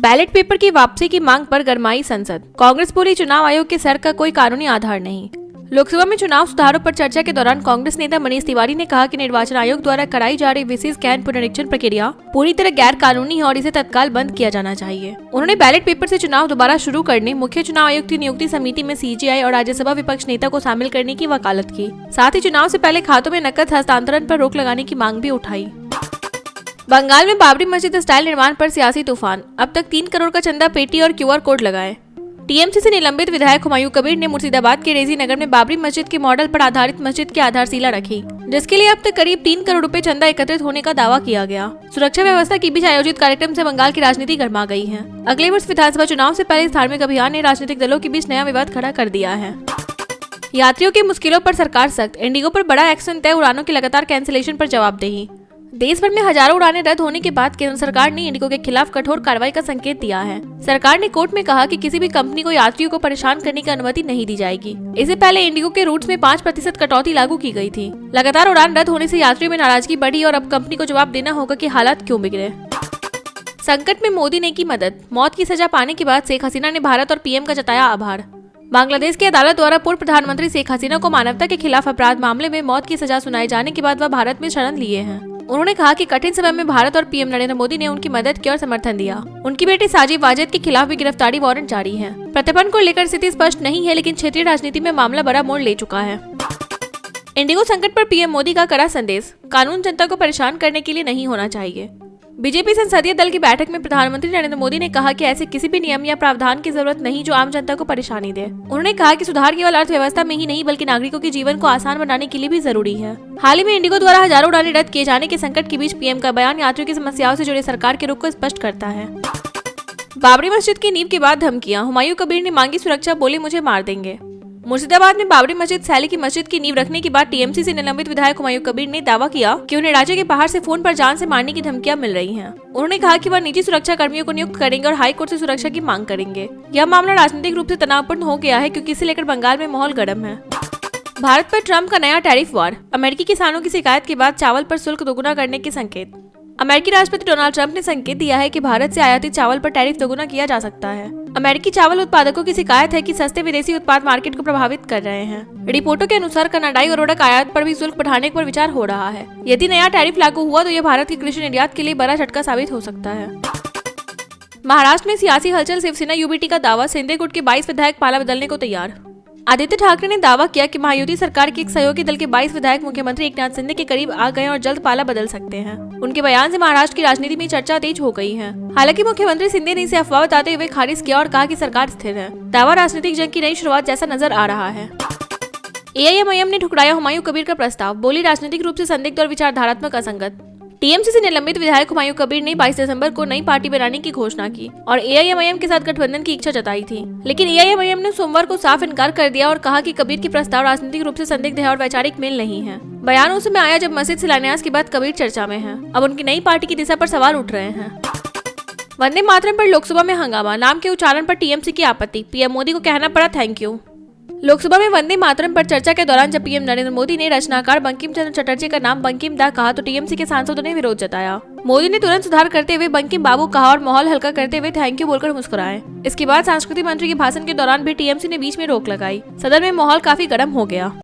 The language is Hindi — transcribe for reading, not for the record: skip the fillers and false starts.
बैलेट पेपर की वापसी की मांग पर गरमाई संसद। कांग्रेस बोली चुनाव आयोग के सर का कोई कानूनी आधार नहीं। लोकसभा में चुनाव सुधारों पर चर्चा के दौरान कांग्रेस नेता मनीष तिवारी ने कहा कि निर्वाचन आयोग द्वारा कराई जा रही विशेष गहन पुनरीक्षण प्रक्रिया पूरी तरह गैर कानूनी है और इसे तत्काल बंद किया जाना चाहिए। उन्होंने बैलेट पेपर से चुनाव दोबारा शुरू करने, मुख्य चुनाव आयुक्त की नियुक्ति समिति में सीजेआई और राज्यसभा विपक्ष नेता को शामिल करने की वकालत की। साथ ही चुनाव से पहले खातों में नकद हस्तांतरण पर रोक लगाने की मांग भी उठाई। बंगाल में बाबरी मस्जिद स्टाइल निर्माण पर सियासी तूफान। अब तक 3 करोड़ का चंदा पेटी और क्यूआर कोड लगाए। टीएमसी से निलंबित विधायक हुमायूं कबीर ने मुर्शिदाबाद के रेजी नगर में बाबरी मस्जिद के मॉडल पर आधारित मस्जिद की आधारशिला रखी, जिसके लिए अब तक करीब 3 करोड़ रुपए चंदा एकत्रित होने का दावा किया गया। सुरक्षा व्यवस्था के बीच आयोजित कार्यक्रम से बंगाल की राजनीति गर्मा गई है। अगले वर्ष विधानसभा चुनाव से पहले इस धार्मिक अभियान ने राजनीतिक दलों के बीच नया विवाद खड़ा कर दिया है। यात्रियों की मुश्किलों पर सरकार सख्त। इंडिगो पर बड़ा एक्शन तय, उड़ानों की लगातार कैंसिलेशन पर जवाबदेही। देश भर में हजारों उड़ानें रद्द होने के बाद केंद्र सरकार ने इंडिगो के खिलाफ कठोर कार्रवाई का संकेत दिया है। सरकार ने कोर्ट में कहा कि किसी भी कंपनी को यात्रियों को परेशान करने की अनुमति नहीं दी जाएगी। इससे पहले इंडिगो के रूट्स में 5% कटौती लागू की गई थी। लगातार उड़ान रद्द होने से यात्रियों में नाराजगी बढ़ी और अब कंपनी को जवाब देना होगा कि हालात क्यों बिगड़े। संकट में मोदी ने की मदद। मौत की सजा पाने के बाद शेख हसीना ने भारत और पीएम का जताया आभार। बांग्लादेश की अदालत द्वारा पूर्व प्रधानमंत्री शेख हसीना को मानवता के खिलाफ अपराध मामले में मौत की सजा सुनाए जाने के बाद वह भारत में शरण लिए हैं। उन्होंने कहा कि कठिन समय में भारत और पीएम नरेंद्र मोदी ने उनकी मदद की और समर्थन दिया। उनकी बेटी साजिद वाजिद के खिलाफ भी गिरफ्तारी वारंट जारी है। प्रत्यर्पण को लेकर स्थिति स्पष्ट नहीं है, लेकिन क्षेत्रीय राजनीति में मामला बड़ा मोड़ ले चुका है। इंडिगो संकट पर पीएम मोदी का कड़ा संदेश। कानून जनता को परेशान करने के लिए नहीं होना चाहिए। बीजेपी संसदीय दल की बैठक में प्रधानमंत्री नरेंद्र मोदी ने कहा कि ऐसे किसी भी नियम या प्रावधान की जरूरत नहीं जो आम जनता को परेशानी दे। उन्होंने कहा कि सुधार केवल अर्थव्यवस्था में ही नहीं बल्कि नागरिकों के जीवन को आसान बनाने के लिए भी जरूरी है। हाल ही में इंडिगो द्वारा हजारों उड़ानें रद्द किए जाने के संकट के बीच पीएम का बयान यात्रियों की समस्याओं से जुड़े सरकार के रुख को स्पष्ट करता है। बाबरी मस्जिद की नींव के बाद धमकियां। हुमायूं कबीर ने मांगी सुरक्षा, बोले मुझे मार देंगे। मुर्शिदाबाद में बाबरी मस्जिद शैली की मस्जिद की नींव रखने के बाद टीएमसी से निलंबित विधायक हुमायूं कबीर ने दावा किया कि उन्हें राज्य के बाहर से फोन पर जान से मारने की धमकियां मिल रही हैं। उन्होंने कहा कि वह निजी सुरक्षा कर्मियों को नियुक्त करेंगे और हाई कोर्ट से सुरक्षा की मांग करेंगे। यह मामला राजनीतिक रूप से तनावपूर्ण हो गया है क्योंकि इसे लेकर बंगाल में माहौल गर्म है। भारत पर ट्रंप का नया टैरिफ वार। अमेरिकी किसानों की शिकायत के बाद चावल पर शुल्क दोगुना करने के संकेत। अमेरिकी राष्ट्रपति डोनाल्ड ट्रंप ने संकेत दिया है कि भारत से आयातित चावल पर टैरिफ दोगुना किया जा सकता है। अमेरिकी चावल उत्पादकों की शिकायत है कि सस्ते विदेशी उत्पाद मार्केट को प्रभावित कर रहे हैं। रिपोर्टों के अनुसार कनाडाई और उड़क आयात पर भी शुल्क बढ़ाने पर विचार हो रहा है। यदि नया टैरिफ लागू हुआ तो यह भारत की कृषि निर्यात के लिए बड़ा झटका साबित हो सकता है। महाराष्ट्र में सियासी हलचल। शिवसेना यूबीटी का दावा, सिंधे गुट के 22 विधायक पाला बदलने को तैयार। आदित्य ठाकरे ने दावा किया कि महायुति सरकार के एक सहयोगी दल के 22 विधायक मुख्यमंत्री एकनाथ शिंदे के करीब आ गए और जल्द पाला बदल सकते हैं। उनके बयान से महाराष्ट्र की राजनीति में चर्चा तेज हो गई है। हालांकि मुख्यमंत्री शिंदे ने इसे अफवाह बताते हुए खारिज किया और कहा कि सरकार स्थिर है। दावा राजनीतिक जंग की नई शुरुआत जैसा नजर आ रहा है। एआईएमआईएम ने ठुकराया हुमायूं कबीर का प्रस्ताव, बोली राजनीतिक रूप से संदिग्ध और विचारधारात्मक असंगत। टीएमसी से निलंबित विधायक हुमायूं कबीर ने 22 दिसंबर को नई पार्टी बनाने की घोषणा की और एआईएमआईएम के साथ गठबंधन की इच्छा जताई थी, लेकिन एआईएमआईएम ने सोमवार को साफ इनकार कर दिया और कहा कि कबीर की प्रस्ताव राजनीतिक रूप से संदिग्ध है और वैचारिक मेल नहीं है। बयान उस समय आया जब मस्जिद शिलान्यास के बाद कबीर चर्चा में है। अब उनकी नई पार्टी की दिशा पर सवाल उठ रहे हैं। वंदे मातरम पर लोकसभा में हंगामा। नाम के उच्चारण पर टीएमसी की आपत्ति। पीएम मोदी को कहना पड़ा थैंक यू। लोकसभा में वंदे मातरम पर चर्चा के दौरान जब पीएम नरेंद्र मोदी ने रचनाकार बंकिम चंद्र चटर्जी का नाम बंकिम दा कहा तो टीएमसी के सांसदों ने विरोध जताया। मोदी ने तुरंत सुधार करते हुए बंकिम बाबू कहा और माहौल हल्का करते हुए थैंक यू बोलकर मुस्कुराए। इसके बाद सांस्कृतिक मंत्री के भाषण के दौरान भी टीएमसी ने बीच में रोक लगाई। सदन में माहौल काफी गर्म हो गया।